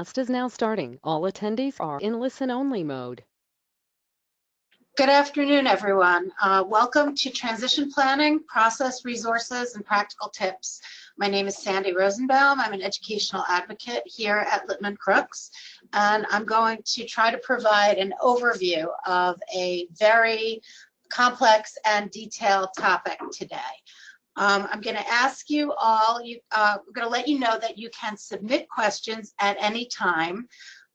Class is now starting. All attendees are in listen-only mode. Good afternoon, everyone. Welcome to Transition Planning, Process, Resources, and Practical Tips. My name is Sandy Rosenbaum. I'm an educational advocate here at Littman Crooks, and I'm going to try to provide an overview of a very complex and detailed topic today. I'm going to ask you all, I'm going to let you know that you can submit questions at any time,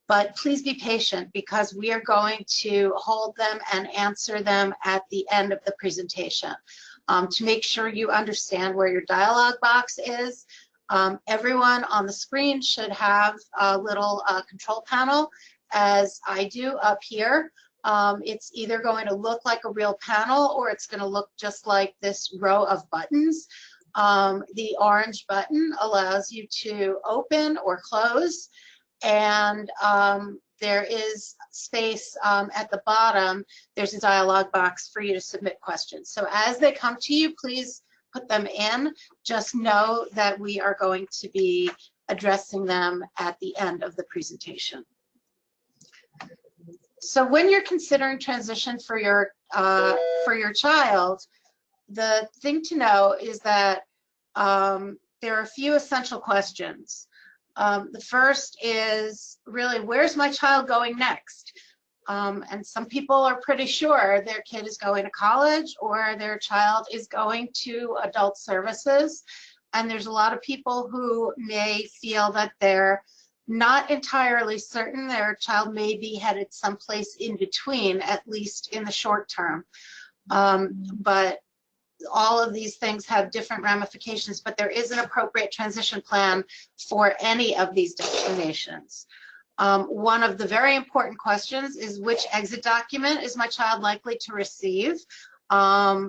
but please be patient because we are going to hold them and answer them at the end of the presentation. To make sure you understand where your dialog box is, everyone on the screen should have a little control panel, as I do up here. It's either going to look like a real panel or it's going to look just like this row of buttons. The orange button allows you to open or close, and there is space at the bottom. There's a dialog box for you to submit questions. So as they come to you, please put them in. Just know that we are going to be addressing them at the end of the presentation. So when you're considering transition for your child, the thing to know is that there are a few essential questions. The first is really, where's my child going next? And some people are pretty sure their kid is going to college or their child is going to adult services. And there's a lot of people who may feel that they're not entirely certain their child may be headed someplace in between, at least in the short term. But all of these things have different ramifications, but there is an appropriate transition plan for any of these destinations. One of the very important questions is, which exit document is my child likely to receive?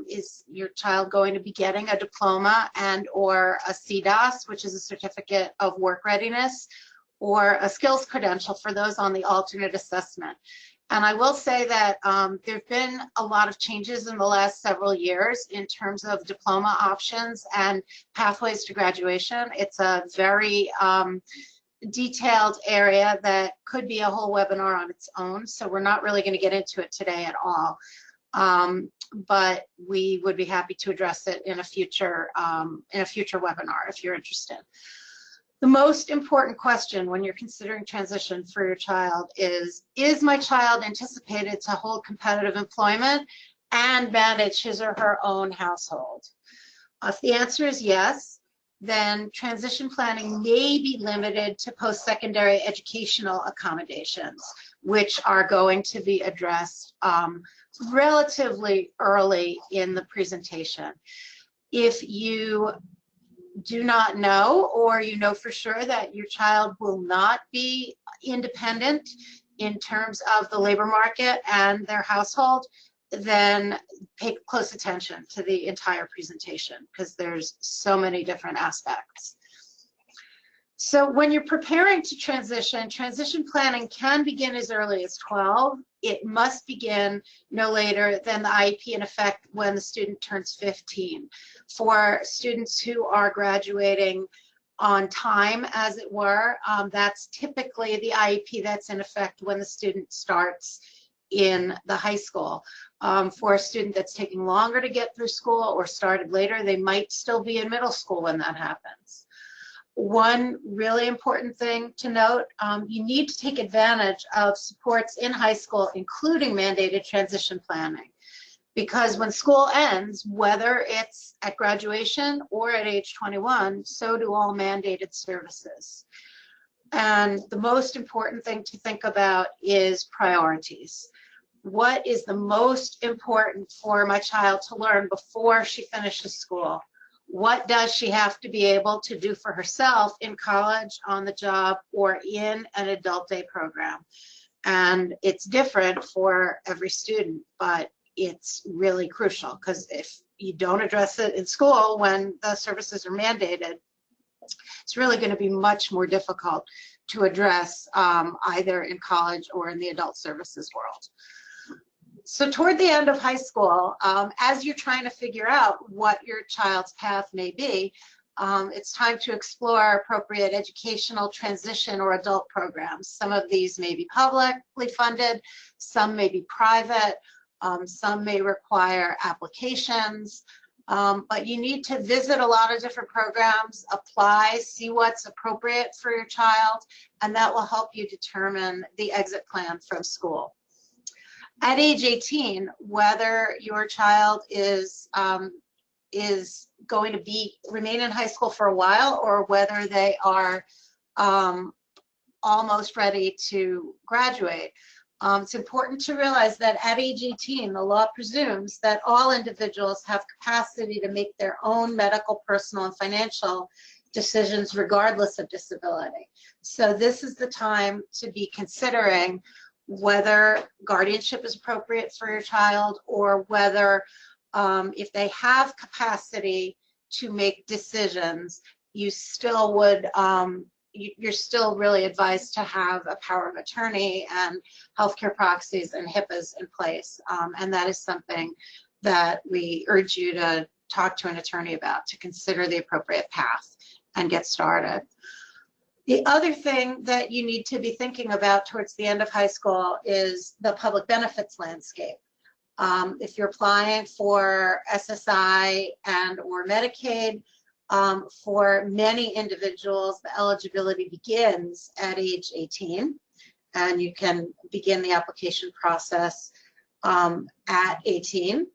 Is your child going to be getting a diploma and or a CDOS, which is a certificate of work readiness, or a skills credential for those on the alternate assessment? And I will say that there have been a lot of changes in the last several years in terms of diploma options and pathways to graduation. It's a very detailed area that could be a whole webinar on its own, so we're not really going to get into it today at all. But we would be happy to address it in a future webinar if you're interested. The most important question when you're considering transition for your child is my child anticipated to hold competitive employment and manage his or her own household? If the answer is yes, then transition planning may be limited to post-secondary educational accommodations, which are going to be addressed relatively early in the presentation. If you do not know, or you know for sure that your child will not be independent in terms of the labor market and their household, then pay close attention to the entire presentation because there's so many different aspects. So when you're preparing to transition planning can begin as early as 12. It must begin no later than the IEP in effect when the student turns 15. For students who are graduating on time, as it were, that's typically the IEP that's in effect when the student starts in the high school. For a student that's taking longer to get through school or started later, they might still be in middle school when that happens. One really important thing to note, you need to take advantage of supports in high school, including mandated transition planning, because when school ends, whether it's at graduation or at age 21, so do all mandated services. And the most important thing to think about is priorities. What is the most important for my child to learn before she finishes school? What does she have to be able to do for herself in college, on the job, or in an adult day program? And it's different for every student, but it's really crucial because if you don't address it in school when the services are mandated, it's really going to be much more difficult to address either in college or in the adult services world. So toward the end of high school, as you're trying to figure out what your child's path may be, it's time to explore appropriate educational transition or adult programs. Some of these may be publicly funded, some may be private, some may require applications, but you need to visit a lot of different programs, apply, see what's appropriate for your child, and that will help you determine the exit plan from school. At age 18, whether your child is going to remain in high school for a while, or whether they are almost ready to graduate, it's important to realize that at age 18, the law presumes that all individuals have capacity to make their own medical, personal, and financial decisions regardless of disability. So this is the time to be considering whether guardianship is appropriate for your child, or whether if they have capacity to make decisions, you still would, you're still really advised to have a power of attorney and healthcare proxies and HIPAAs in place. And that is something that we urge you to talk to an attorney about, to consider the appropriate path and get started. The other thing that you need to be thinking about towards the end of high school is the public benefits landscape. If you're applying for SSI and or Medicaid, for many individuals, the eligibility begins at age 18, and you can begin the application process at 18.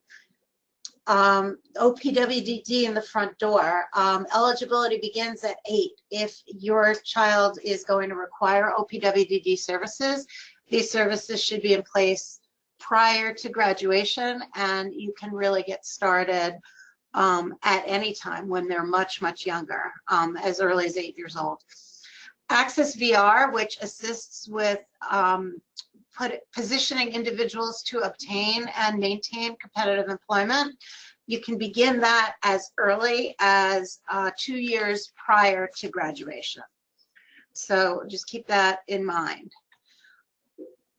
OPWDD in the front door. Eligibility begins at 8. If your child is going to require OPWDD services, these services should be in place prior to graduation, and you can really get started at any time when they're much, much younger, as early as 8 years old. ACCES-VR, which assists with positioning individuals to obtain and maintain competitive employment. You can begin that as early as 2 years prior to graduation. So just keep that in mind.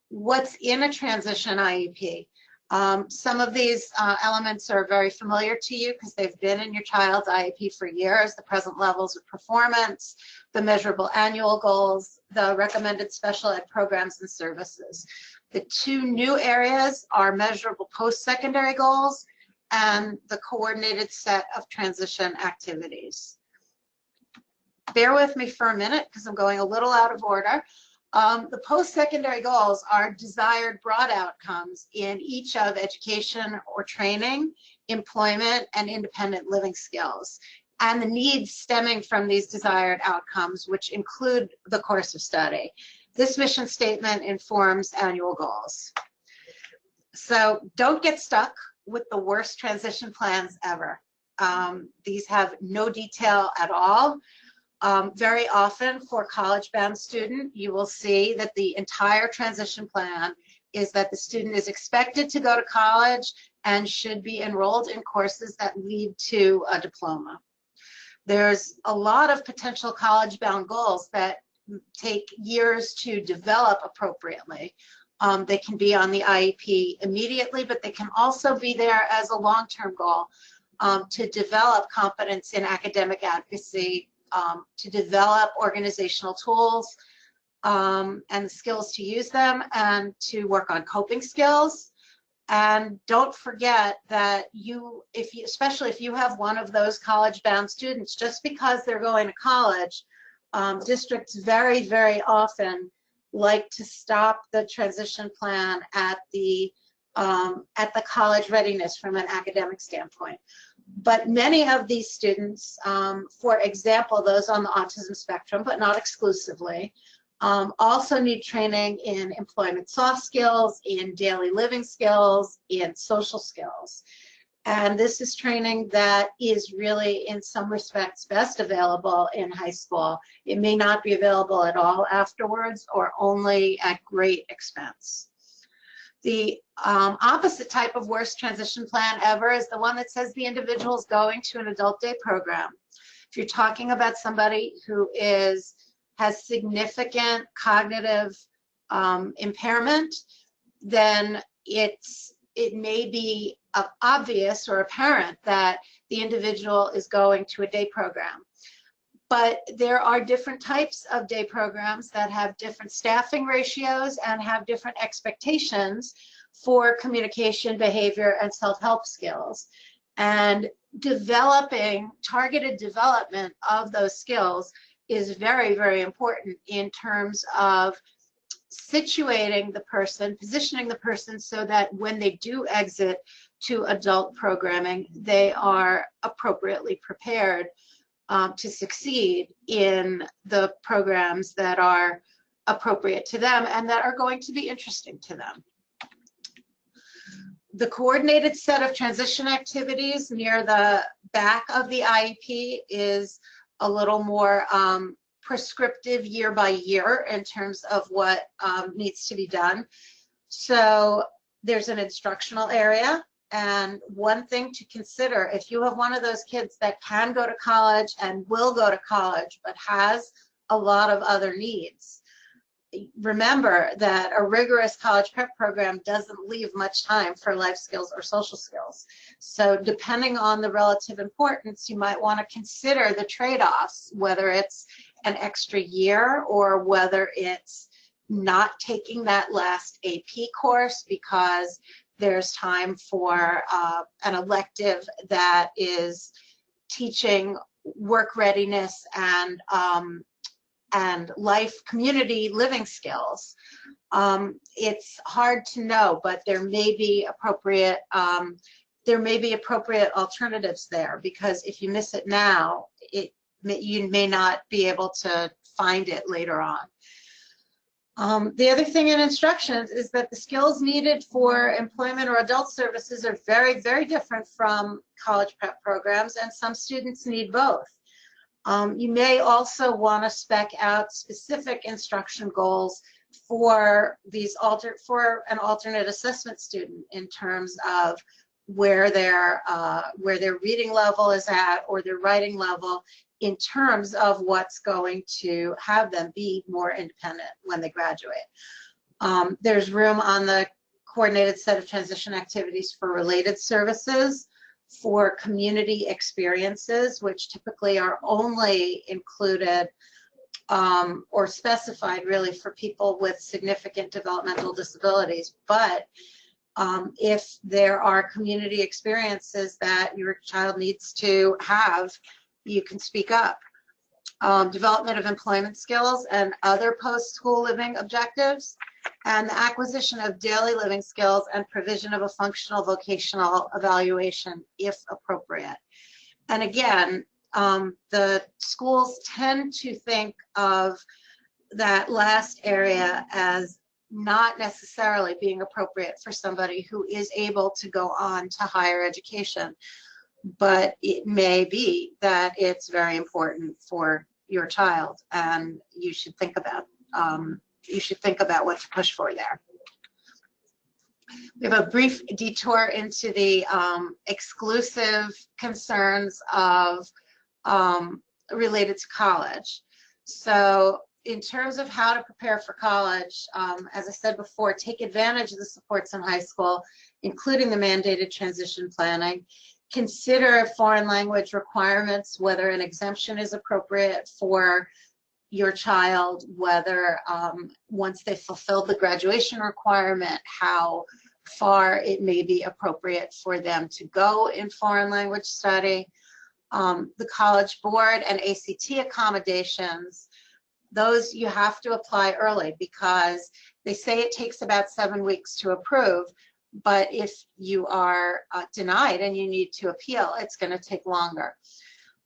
What's in a transition IEP? Some of these elements are very familiar to you because they've been in your child's IEP for years: the present levels of performance, the measurable annual goals, the recommended special ed programs and services. The two new areas are measurable post-secondary goals and the coordinated set of transition activities. Bear with me for a minute because I'm going a little out of order. The post-secondary goals are desired broad outcomes in each of education or training, employment, and independent living skills, and the needs stemming from these desired outcomes, which include the course of study. This mission statement informs annual goals. So don't get stuck with the worst transition plans ever. These have no detail at all. Very often for college-bound student, you will see that the entire transition plan is that the student is expected to go to college and should be enrolled in courses that lead to a diploma. There's a lot of potential college-bound goals that take years to develop appropriately. They can be on the IEP immediately, but they can also be there as a long-term goal to develop competence in academic advocacy, to develop organizational tools and the skills to use them, and to work on coping skills. And don't forget that especially if you have one of those college-bound students, just because they're going to college, districts very, very often like to stop the transition plan at the college readiness from an academic standpoint. But many of these students, for example, those on the autism spectrum, but not exclusively, also need training in employment soft skills, in daily living skills, in social skills. And this is training that is really, in some respects, best available in high school. It may not be available at all afterwards, or only at great expense. The opposite type of worst transition plan ever is the one that says the individual is going to an adult day program. If you're talking about somebody who has significant cognitive impairment, then it may be obvious or apparent that the individual is going to a day program. But there are different types of day programs that have different staffing ratios and have different expectations for communication, behavior, and self-help skills. And developing targeted development of those skills is very, very important in terms of situating the person, positioning the person so that when they do exit to adult programming, they are appropriately prepared to succeed in the programs that are appropriate to them and that are going to be interesting to them. The coordinated set of transition activities near the back of the IEP is a little more prescriptive year by year in terms of what needs to be done. So there's an instructional area. And one thing to consider, if you have one of those kids that can go to college and will go to college, but has a lot of other needs, remember that a rigorous college prep program doesn't leave much time for life skills or social skills. So depending on the relative importance, you might want to consider the trade-offs, whether it's an extra year or whether it's not taking that last AP course because there's time for an elective that is teaching work readiness and life community living skills. It's hard to know, but there may be appropriate alternatives there, because if you miss it now, you may not be able to find it later on. The other thing in instructions is that the skills needed for employment or adult services are very, very different from college prep programs, and some students need both. You may also want to spec out specific instruction goals for an alternate assessment student in terms of where their reading level is at or their writing level, in terms of what's going to have them be more independent when they graduate. There's room on the coordinated set of transition activities for related services, for community experiences, which typically are only included or specified really for people with significant developmental disabilities. But if there are community experiences that your child needs to have, you can speak up. Development of employment skills and other post-school living objectives, and the acquisition of daily living skills and provision of a functional vocational evaluation if appropriate. And again, the schools tend to think of that last area as not necessarily being appropriate for somebody who is able to go on to higher education. But it may be that it's very important for your child, and you should think about what to push for there. We have a brief detour into the exclusive concerns of related to college. So in terms of how to prepare for college, as I said before, take advantage of the supports in high school, including the mandated transition planning. Consider foreign language requirements, whether an exemption is appropriate for your child, whether once they fulfill the graduation requirement, how far it may be appropriate for them to go in foreign language study. The College Board and ACT accommodations, those you have to apply early because they say it takes about 7 weeks to approve. But if you are denied and you need to appeal, it's going to take longer.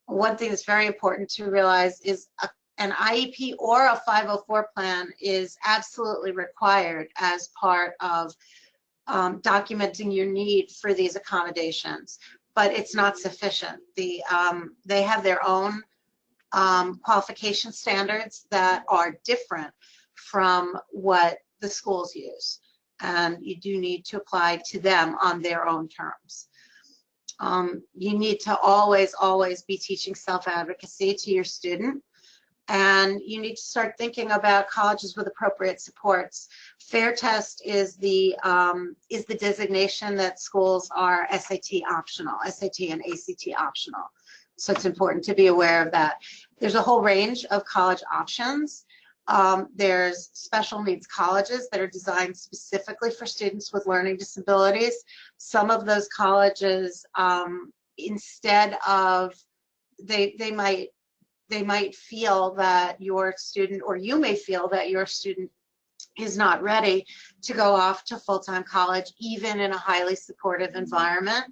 One thing that's very important to realize is an IEP or a 504 plan is absolutely required as part of documenting your need for these accommodations, but it's not sufficient. They have their own qualification standards that are different from what the schools use, and you do need to apply to them on their own terms. You need to always be teaching self-advocacy to your student, and you need to start thinking about colleges with appropriate supports. FAIR test is the designation that schools are SAT optional, SAT and ACT optional. So it's important to be aware of that. There's a whole range of college options. There's special needs colleges that are designed specifically for students with learning disabilities. Some of those colleges, instead of, they might feel that your student, or you may feel that your student is not ready to go off to full-time college, even in a highly supportive environment.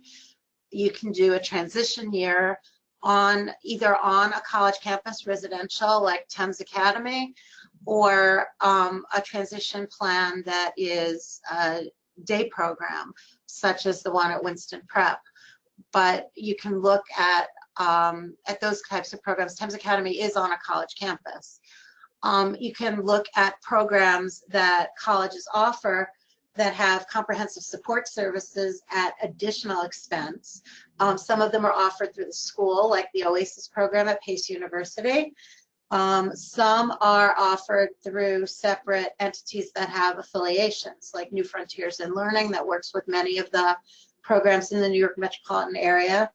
You can do a transition year either on a college campus residential like Thames Academy, or a transition plan that is a day program, such as the one at Winston Prep. But you can look at those types of programs. Thames Academy is on a college campus. You can look at programs that colleges offer that have comprehensive support services at additional expense. Some of them are offered through the school, like the OASIS program at Pace University. Some are offered through separate entities that have affiliations, like New Frontiers in Learning, that works with many of the programs in the New York metropolitan area,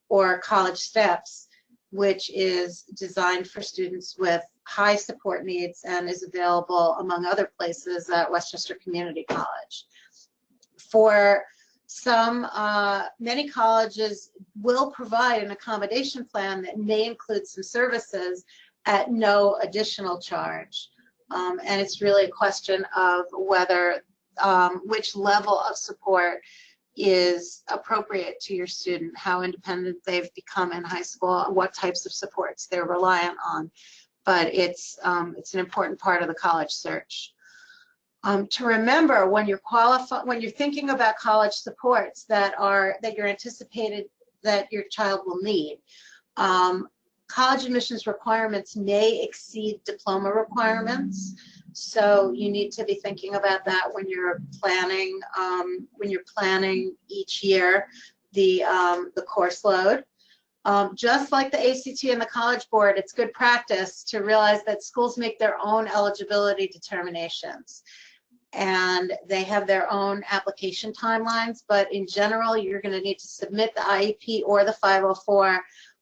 or College Steps, which is designed for students with high support needs and is available, among other places, at Westchester Community College. For some, many colleges will provide an accommodation plan that may include some services at no additional charge. And it's really a question of whether, which level of support is appropriate to your student, how independent they've become in high school, what types of supports they're reliant on. But it's an important part of the college search. To remember, when you're thinking about college supports that you're anticipated that your child will need, college admissions requirements may exceed diploma requirements. So you need to be thinking about that when you're planning each year the course load. Just like the ACT and the College Board, it's good practice to realize that schools make their own eligibility determinations, and they have their own application timelines, but in general, you're going to need to submit the IEP or the 504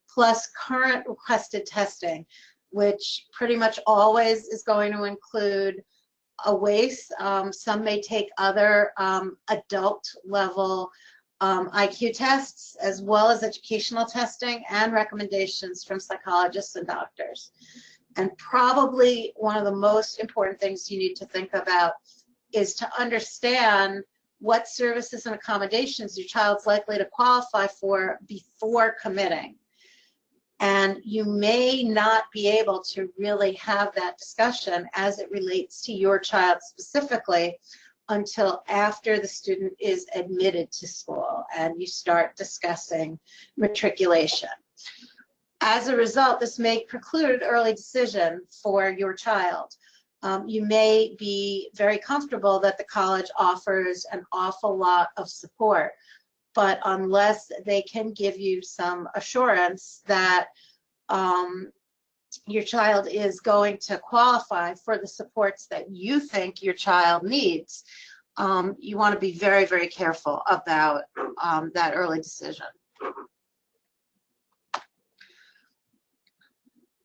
plus current requested testing, which pretty much always is going to include a WACE. Some may take other adult level IQ tests, as well as educational testing and recommendations from psychologists and doctors. And probably one of the most important things you need to think about is to understand what services and accommodations your child's likely to qualify for before committing. And you may not be able to really have that discussion as it relates to your child specifically until after the student is admitted to school and you start discussing matriculation. As a result, this may preclude early decision for your child. You may be very comfortable that the college offers an awful lot of support, but unless they can give you some assurance that your child is going to qualify for the supports that you think your child needs, you want to be very, very careful about that early decision.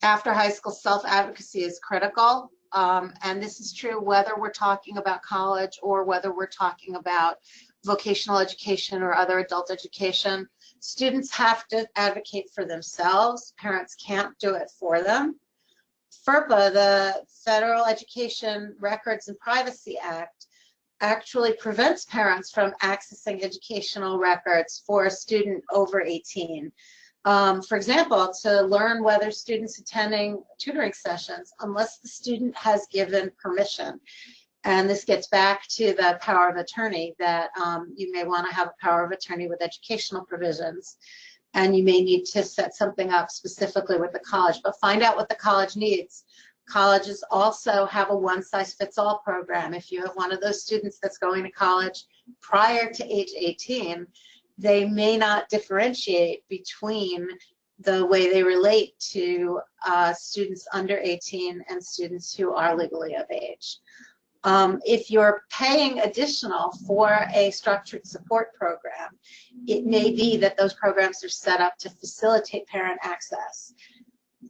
After high school, self-advocacy is critical, and this is true whether we're talking about college or whether we're talking about vocational education or other adult education. Students have to advocate for themselves. Parents can't do it for them. FERPA, the Federal Education Records and Privacy Act, actually prevents parents from accessing educational records for a student over 18. For example, to learn whether students attending tutoring sessions, unless the student has given permission. And this gets back to the power of attorney, that you may want to have a power of attorney with educational provisions, and you may need to set something up specifically with the college, but find out what the college needs. Colleges also have a one-size-fits-all program. If you have one of those students that's going to college prior to age 18, they may not differentiate between the way they relate to students under 18 and students who are legally of age. If you're paying additional for a structured support program, it may be that those programs are set up to facilitate parent access.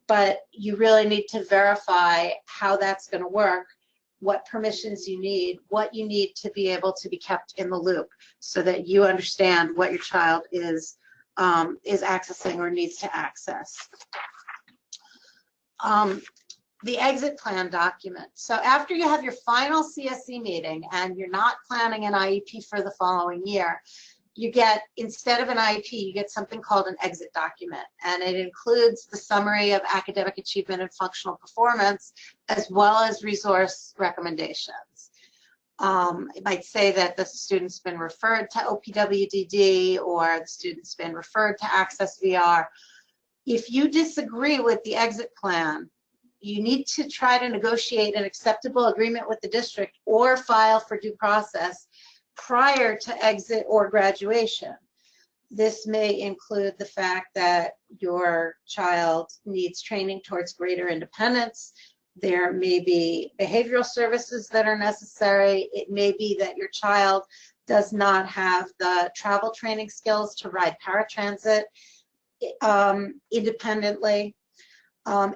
But you really need to verify how that's going to work, what permissions you need, what you need to be able to be kept in the loop so that you understand what your child is accessing or needs to access. The exit plan document. So after you have your final CSE meeting and you're not planning an IEP for the following year, you get, instead of an IEP, you get something called an exit document, and it includes the summary of academic achievement and functional performance, as well as resource recommendations. It might say that the student's been referred to OPWDD or the student's been referred to ACCES-VR. If you disagree with the exit plan, you need to try to negotiate an acceptable agreement with the district or file for due process prior to exit or graduation. This may include the fact that your child needs training towards greater independence. There may be behavioral services that are necessary. It may be that your child does not have the travel training skills to ride paratransit independently.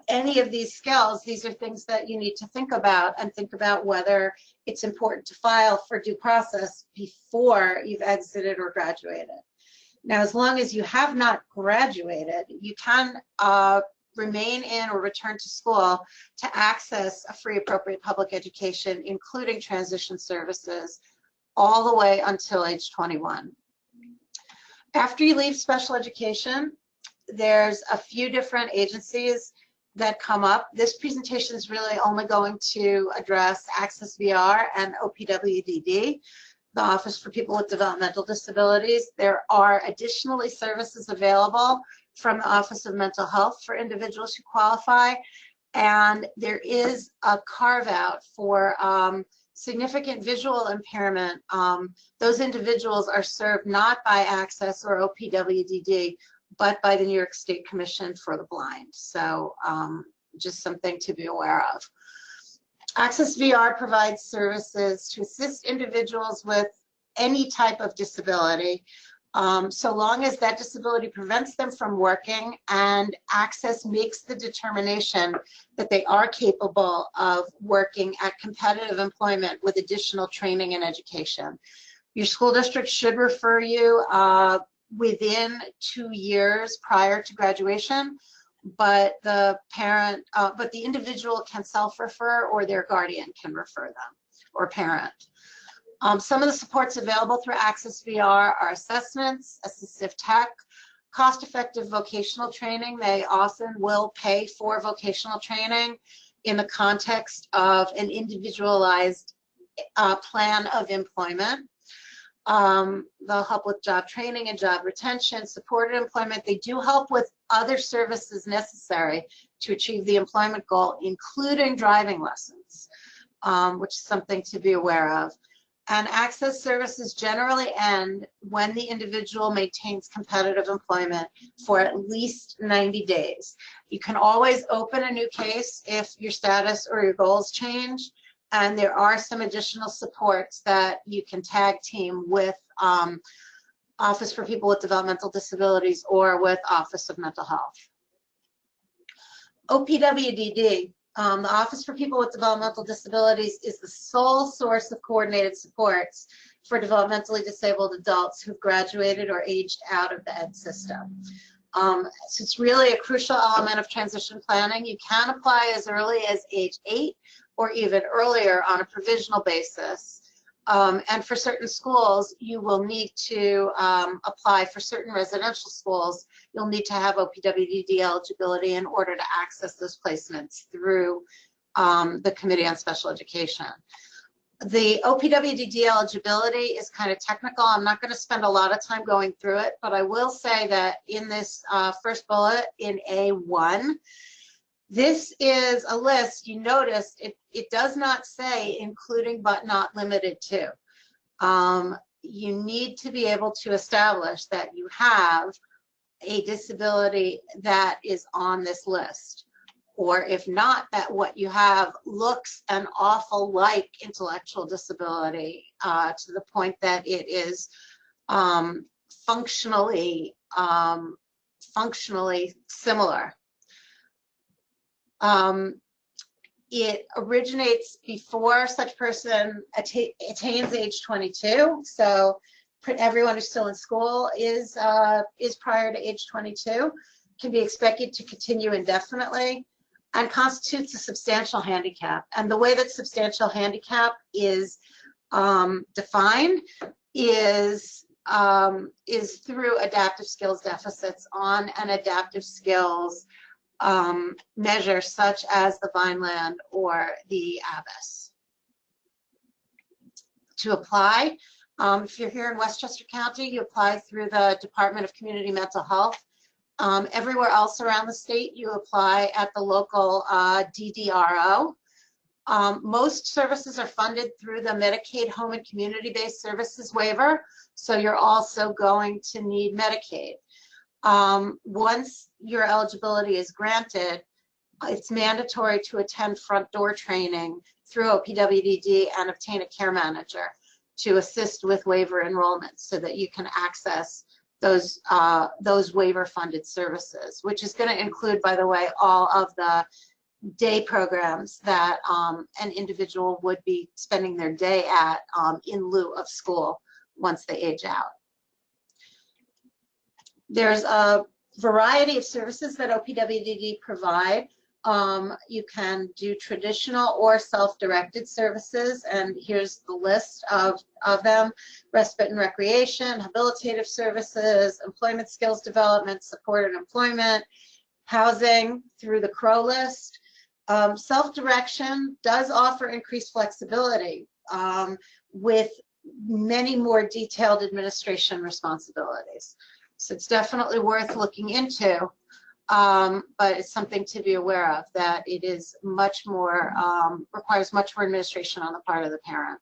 Any of these skills, these are things that you need to think about, and think about whether it's important to file for due process before you've exited or graduated. Now, as long as you have not graduated, you can remain in or return to school to access a free appropriate public education, including transition services, all the way until age 21. After you leave special education, there's a few different agencies that come up. This presentation is really only going to address ACCES-VR and OPWDD, the Office for People with Developmental Disabilities. There are additionally services available from the Office of Mental Health for individuals who qualify, and there is a carve-out for significant visual impairment. Those individuals are served not by ACCES or OPWDD, but by the New York State Commission for the Blind. So just something to be aware of. ACCES-VR provides services to assist individuals with any type of disability, so long as that disability prevents them from working and ACCES makes the determination that they are capable of working at competitive employment with additional training and education. Your school district should refer you within 2 years prior to graduation, but the individual can self-refer, or their guardian can refer them, or parent. Some of the supports available through ACCES-VR are assessments, assistive tech, cost-effective vocational training. They often will pay for vocational training in the context of an individualized plan of employment. They'll help with job training and job retention, supported employment. They do help with other services necessary to achieve the employment goal, including driving lessons, which is something to be aware of. And ACCES services generally end when the individual maintains competitive employment for at least 90 days. You can always open a new case if your status or your goals change. And there are some additional supports that you can tag team with Office for People with Developmental Disabilities or with Office of Mental Health. OPWDD, the Office for People with Developmental Disabilities, is the sole source of coordinated supports for developmentally disabled adults who've graduated or aged out of the ed system. So it's really a crucial element of transition planning. You can apply as early as age 8 or even earlier on a provisional basis. And for certain schools, you will need to apply. For certain residential schools, you'll need to have OPWDD eligibility in order to access those placements through the Committee on Special Education. The OPWDD eligibility is kind of technical. I'm not going to spend a lot of time going through it, but I will say that in this first bullet in A1, this is a list. You noticed it does not say including but not limited to. You need to be able to establish that you have a disability that is on this list. or if not, that what you have looks an awful like intellectual disability to the point that it is functionally similar. It originates before such person attains age 22. So everyone who's still in school is prior to age 22, can be expected to continue indefinitely, and constitutes a substantial handicap. And the way that substantial handicap is defined is through adaptive skills deficits on an adaptive skills measure such as the Vineland or the ABIS. To apply, if you're here in Westchester County, you apply through the Department of Community Mental Health. Everywhere else around the state, you apply at the local DDRO. Most services are funded through the Medicaid Home and Community-Based Services waiver, so you're also going to need Medicaid. Once your eligibility is granted, it's mandatory to attend front door training through OPWDD and obtain a care manager to assist with waiver enrollment so that you can access those waiver funded services, which is going to include, by the way, all of the day programs that an individual would be spending their day at in lieu of school once they age out. There's a variety of services that OPWDD provide. You can do traditional or self-directed services, and here's the list of them: respite and recreation, habilitative services, employment skills development, supported employment, housing through the CROW list. Self-direction does offer increased flexibility with many more detailed administration responsibilities. So it's definitely worth looking into, but it's something to be aware of, that it is much more, requires much more administration on the part of the parent.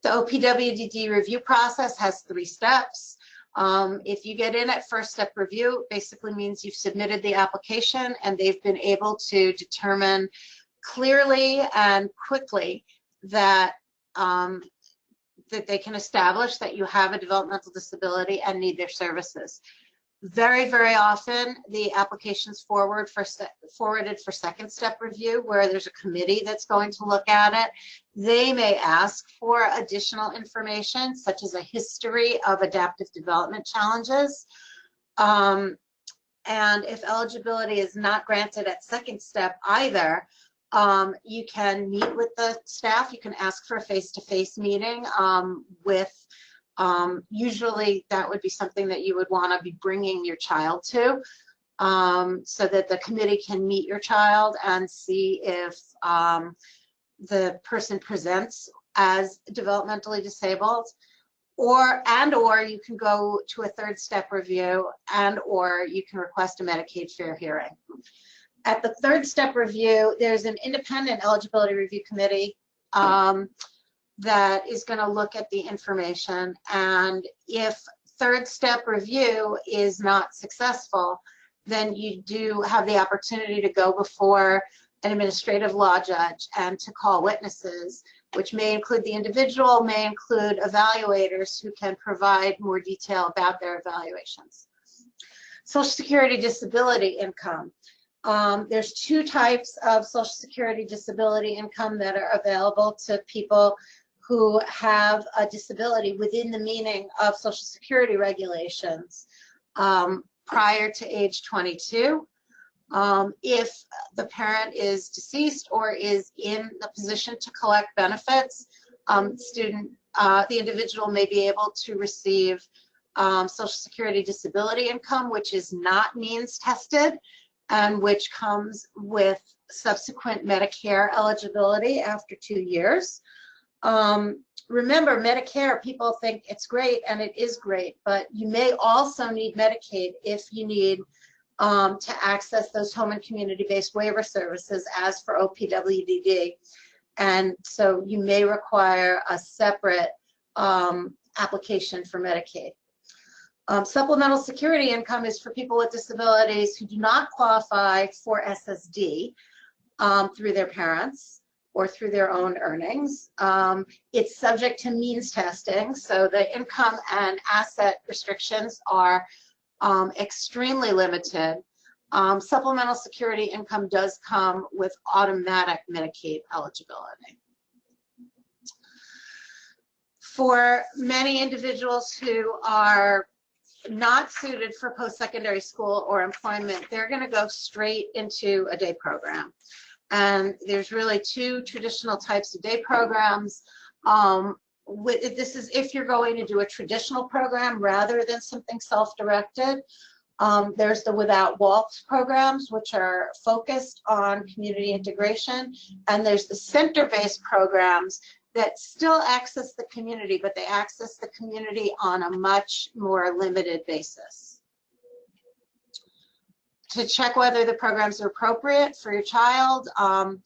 The OPWDD review process has 3 steps. If you get in at first step review, it basically means you've submitted the application and they've been able to determine clearly and quickly that that they can establish that you have a developmental disability and need their services. Very, very often, the application's forwarded for second step review, where there's a committee that's going to look at it. They may ask for additional information, such as a history of adaptive development challenges. And if eligibility is not granted at second step either, you can meet with the staff. You can ask for a face-to-face meeting with, usually that would be something that you would want to be bringing your child to, so that the committee can meet your child and see if the person presents as developmentally disabled, or you can go to a third step review, or you can request a Medicaid fair hearing. At the third step review, there's an independent eligibility review committee that is going to look at the information, and if third step review is not successful, then you do have the opportunity to go before an administrative law judge and to call witnesses, which may include the individual, may include evaluators who can provide more detail about their evaluations. Social Security disability income. There's 2 types of Social Security disability income that are available to people who have a disability within the meaning of Social Security regulations prior to age 22. If the parent is deceased or is in the position to collect benefits, the individual may be able to receive Social Security disability income, which is not means tested and which comes with subsequent Medicare eligibility after 2 years. Remember, Medicare, people think it's great, and it is great, but you may also need Medicaid if you need to access those home and community-based waiver services as for OPWDD. And so you may require a separate application for Medicaid. Supplemental security income is for people with disabilities who do not qualify for SSD through their parents or through their own earnings. It's subject to means testing, so the income and asset restrictions are extremely limited. Supplemental security income does come with automatic Medicaid eligibility. For many individuals who are not suited for post-secondary school or employment, they're going to go straight into a day program. And there's really two traditional types of day programs. This is if you're going to do a traditional program rather than something self-directed. There's the Without Walls programs, which are focused on community integration. And there's the center-based programs that still access the community, but they access the community on a much more limited basis. To check whether the programs are appropriate for your child, and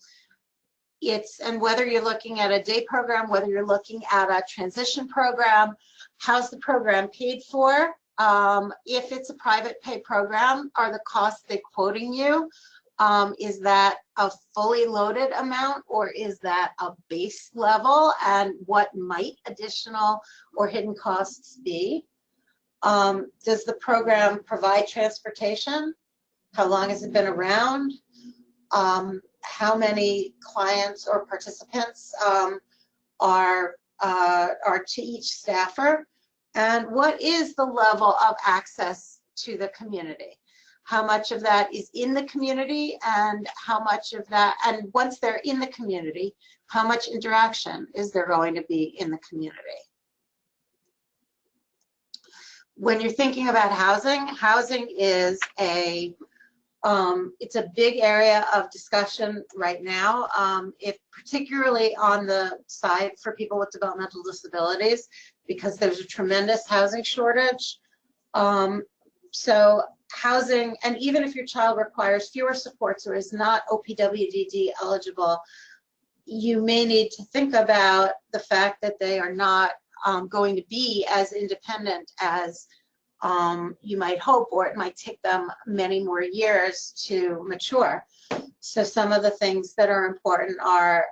whether you're looking at a day program, whether you're looking at a transition program, how's the program paid for? If it's a private pay program, are the costs they're quoting you? Is that a fully loaded amount, or is that a base level, and what might additional or hidden costs be? Does the program provide transportation? How long has it been around? How many clients or participants are to each staffer? And what is the level of access to the community? How much of that is in the community, and how much of that, and once they're in the community, how much interaction is there going to be in the community? When you're thinking about housing, housing is it's a big area of discussion right now, particularly on the side for people with developmental disabilities, because there's a tremendous housing shortage. So housing, and even if your child requires fewer supports or is not OPWDD eligible, you may need to think about the fact that they are not going to be as independent as you might hope, or it might take them many more years to mature. So some of the things that are important are,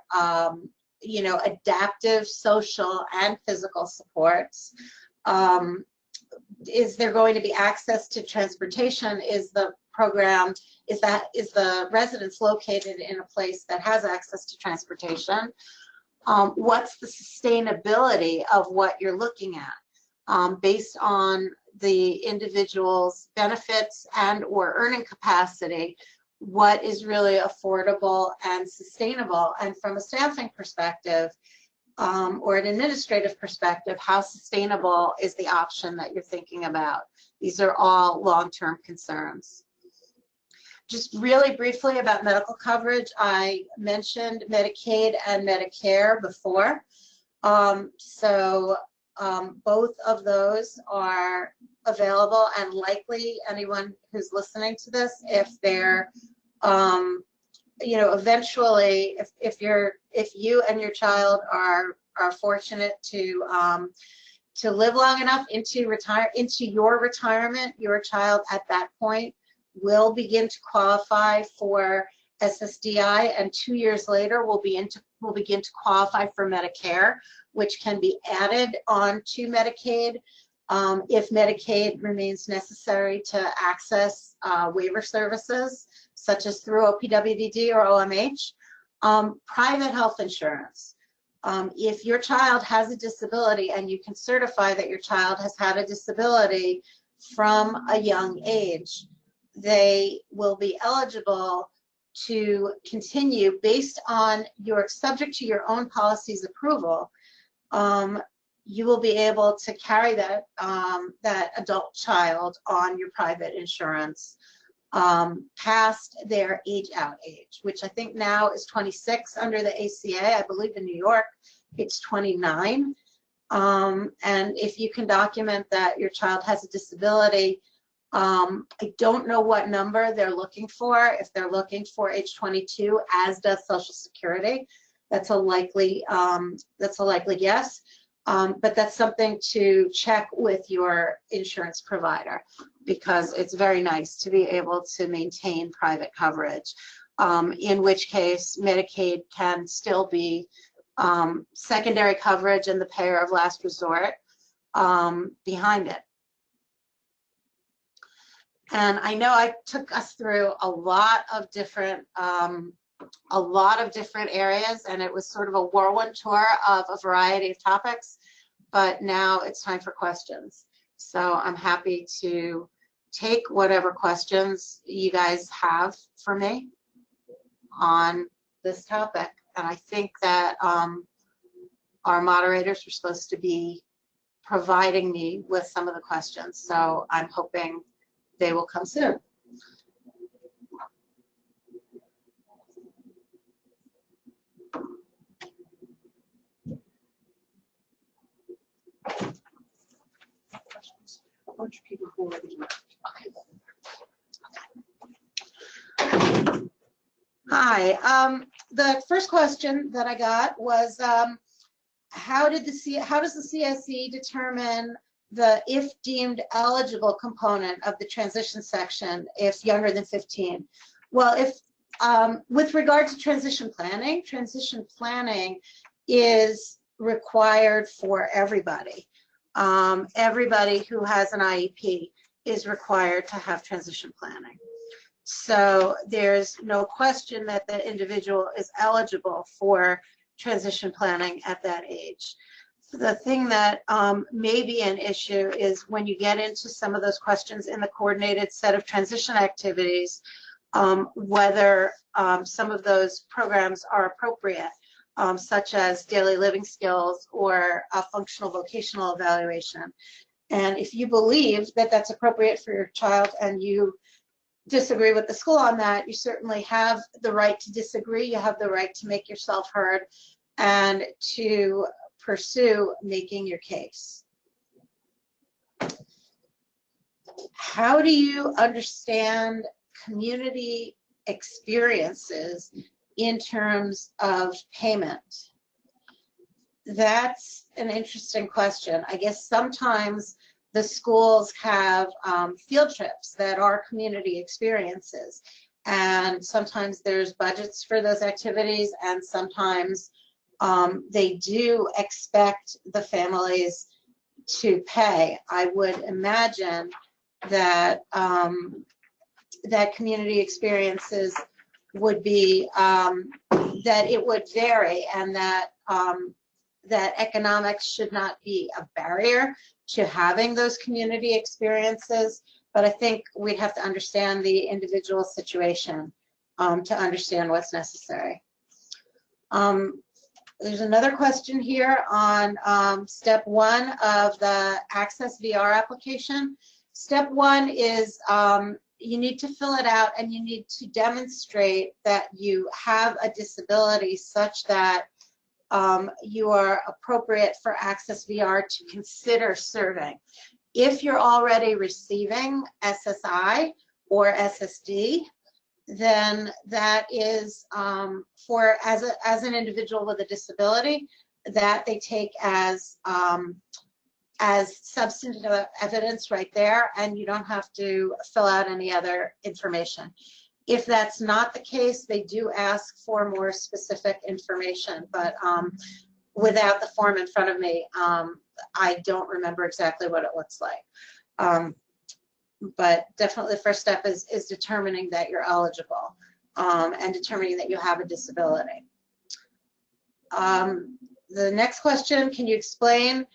adaptive social and physical supports. Is there going to be access to transportation? Is the residence located in a place that has access to transportation? What's the sustainability of what you're looking at based on the individual's benefits and or earning capacity? What is really affordable and sustainable? And from a staffing perspective, or an administrative perspective, how sustainable is the option that you're thinking about? These are all long-term concerns. Just really briefly about medical coverage, I mentioned Medicaid and Medicare before. Both of those are available, and likely anyone who's listening to this, if they're eventually, if you and your child are fortunate to live long enough into your retirement, your child at that point will begin to qualify for SSDI, and 2 years later will begin to qualify for Medicare, which can be added on to Medicaid if Medicaid remains necessary to access waiver services, such as through OPWDD or OMH. Private health insurance. If your child has a disability and you can certify that your child has had a disability from a young age, they will be eligible to continue based on subject to your own policy's approval. You will be able to carry that adult child on your private insurance past their age-out age, which I think now is 26 under the ACA. I believe in New York it's 29. And if you can document that your child has a disability, I don't know what number they're looking for. If they're looking for age 22, as does Social Security, that's a likely yes. But that's something to check with your insurance provider, because it's very nice to be able to maintain private coverage, in which case Medicaid can still be secondary coverage and the payer of last resort behind it. And I know I took us through a lot of different areas, and it was sort of a whirlwind tour of a variety of topics, but now it's time for questions. So I'm happy to take whatever questions you guys have for me on this topic. And I think that our moderators are supposed to be providing me with some of the questions, so I'm hoping they will come soon. A bunch of people who already left. Okay. Hi. The first question that I got was, how does the CSE determine the if deemed eligible component of the transition section if younger than 15? Well, if with regard to transition planning is required for everybody. Everybody who has an IEP is required to have transition planning. So there's no question that the individual is eligible for transition planning at that age. The thing that may be an issue is when you get into some of those questions in the coordinated set of transition activities, whether some of those programs are appropriate, such as daily living skills or a functional vocational evaluation. And if you believe that that's appropriate for your child and you disagree with the school on that, you certainly have the right to disagree. You have the right to make yourself heard and to pursue making your case. How do you understand community experiences in terms of payment? That's an interesting question. I guess sometimes the schools have field trips that are community experiences, and sometimes there's budgets for those activities, and sometimes they do expect the families to pay. I would imagine that that community experiences would be that it would vary, and that that economics should not be a barrier to having those community experiences. But I think we'd have to understand the individual situation to understand what's necessary. There's another question here on step 1 of the ACCESS-VR application. Step 1 is you need to fill it out, and you need to demonstrate that you have a disability such that you are appropriate for ACCESS-VR to consider serving. If you're already receiving SSI or SSD, then that is for as an individual with a disability that they take as substantive evidence right there, and you don't have to fill out any other information. If that's not the case, they do ask for more specific information, but without the form in front of me, I don't remember exactly what it looks like. But definitely the first step is determining that you're eligible and determining that you have a disability. The next question, can you explain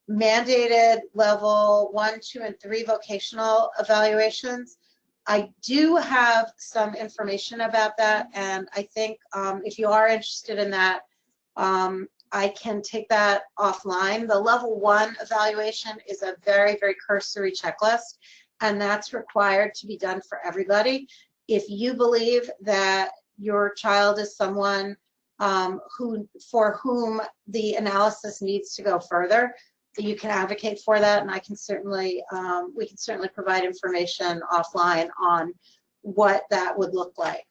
mandated level 1, 2, and 3 vocational evaluations? I do have some information about that, and I think if you are interested in that, I can take that offline. The level 1 evaluation is a very, very cursory checklist, and that's required to be done for everybody. If you believe that your child is someone for whom the analysis needs to go further, you can advocate for that, and I can certainly we can certainly provide information offline on what that would look like.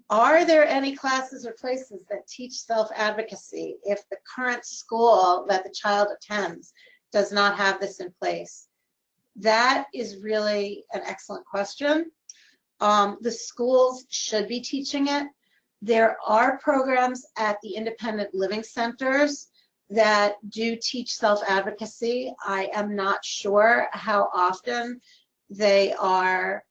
Are there any classes or places that teach self-advocacy if the current school that the child attends does not have this in place? That is really an excellent question. The schools should be teaching it. There are programs at the independent living centers that do teach self-advocacy. I am not sure how often they are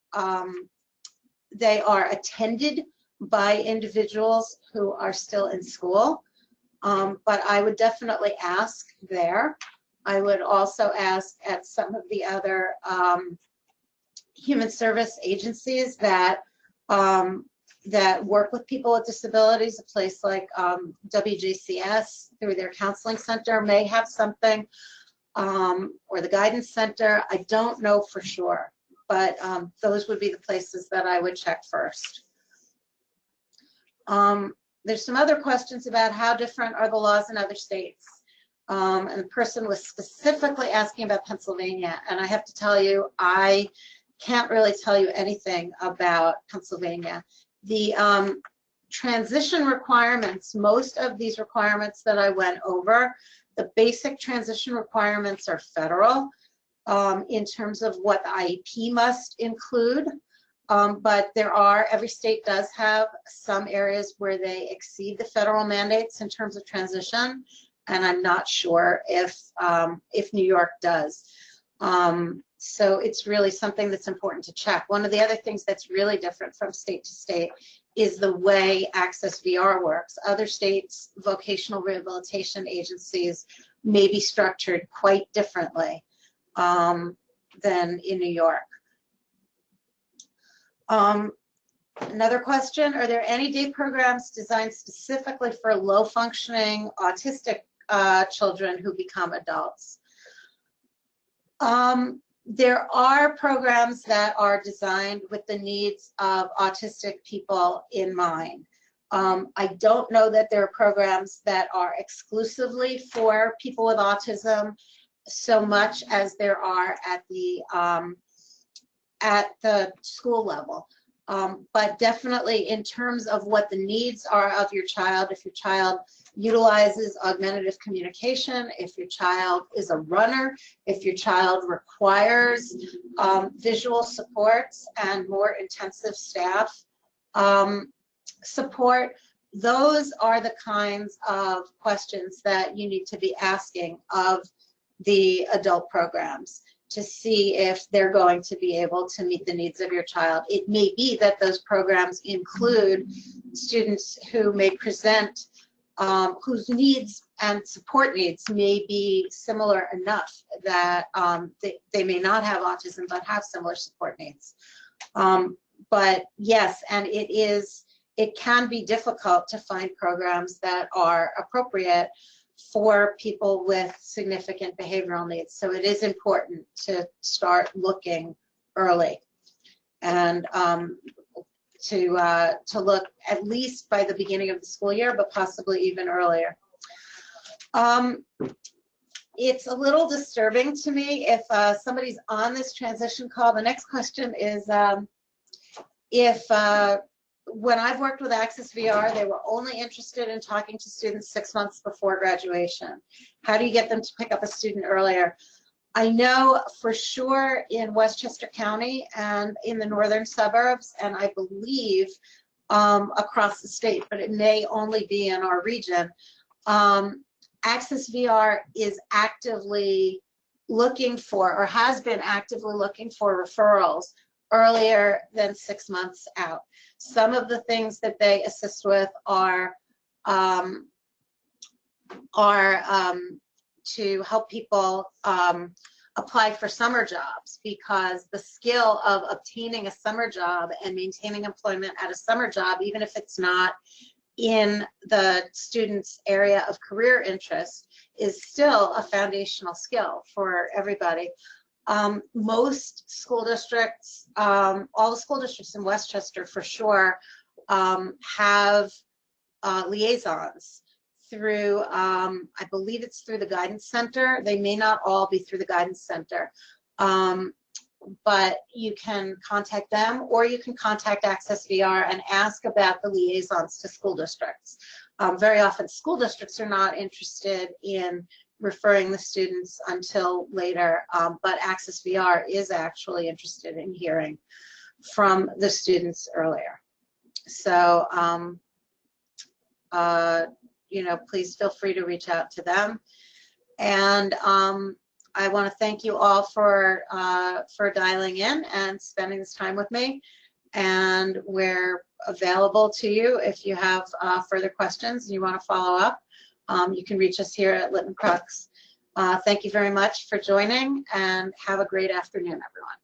attended by individuals who are still in school, but I would definitely ask there. I would also ask at some of the other human service agencies that that work with people with disabilities. A place like WJCS through their counseling center may have something, or the guidance center. I don't know for sure, but those would be the places that I would check first. There's some other questions about how different are the laws in other states. And the person was specifically asking about Pennsylvania, and I have to tell you, I can't really tell you anything about Pennsylvania. The transition requirements, most of these requirements that I went over, the basic transition requirements are federal in terms of what the IEP must include. But every state does have some areas where they exceed the federal mandates in terms of transition, and I'm not sure if New York does. So it's really something that's important to check. One of the other things that's really different from state to state is the way ACCES-VR works. Other states' vocational rehabilitation agencies may be structured quite differently than in New York. Another question, are there any day programs designed specifically for low-functioning autistic children who become adults? There are programs that are designed with the needs of autistic people in mind. I don't know that there are programs that are exclusively for people with autism so much as there are at the school level. But definitely in terms of what the needs are of your child, if your child utilizes augmentative communication, if your child is a runner, if your child requires visual supports and more intensive staff support, those are the kinds of questions that you need to be asking of the adult programs to see if they're going to be able to meet the needs of your child. It may be that those programs include students who may present, whose needs and support needs may be similar enough that they may not have autism but have similar support needs. But yes, and it can be difficult to find programs that are appropriate for people with significant behavioral needs. So it is important to start looking early and to look at least by the beginning of the school year, but possibly even earlier. It's a little disturbing to me if somebody's on this transition call. The next question is when I've worked with ACCES-VR, they were only interested in talking to students 6 months before graduation. How do you get them to pick up a student earlier? I know for sure in Westchester County and in the northern suburbs, and I believe across the state, but it may only be in our region, ACCES-VR is actively looking for, or has been actively looking for, referrals earlier than 6 months out. Some of the things that they assist with are to help people apply for summer jobs, because the skill of obtaining a summer job and maintaining employment at a summer job, even if it's not in the student's area of career interest, is still a foundational skill for everybody. Most school districts, all the school districts in Westchester for sure, have liaisons through, I believe it's through the guidance center. They may not all be through the guidance center, but you can contact them, or you can contact ACCES-VR and ask about the liaisons to school districts. Very often school districts are not interested in referring the students until later, but ACCES-VR is actually interested in hearing from the students earlier. So, you know, please feel free to reach out to them. And I want to thank you all for dialing in and spending this time with me. And we're available to you if you have further questions and you want to follow up. You can reach us here at Litton Crux. Thank you very much for joining, and have a great afternoon, everyone.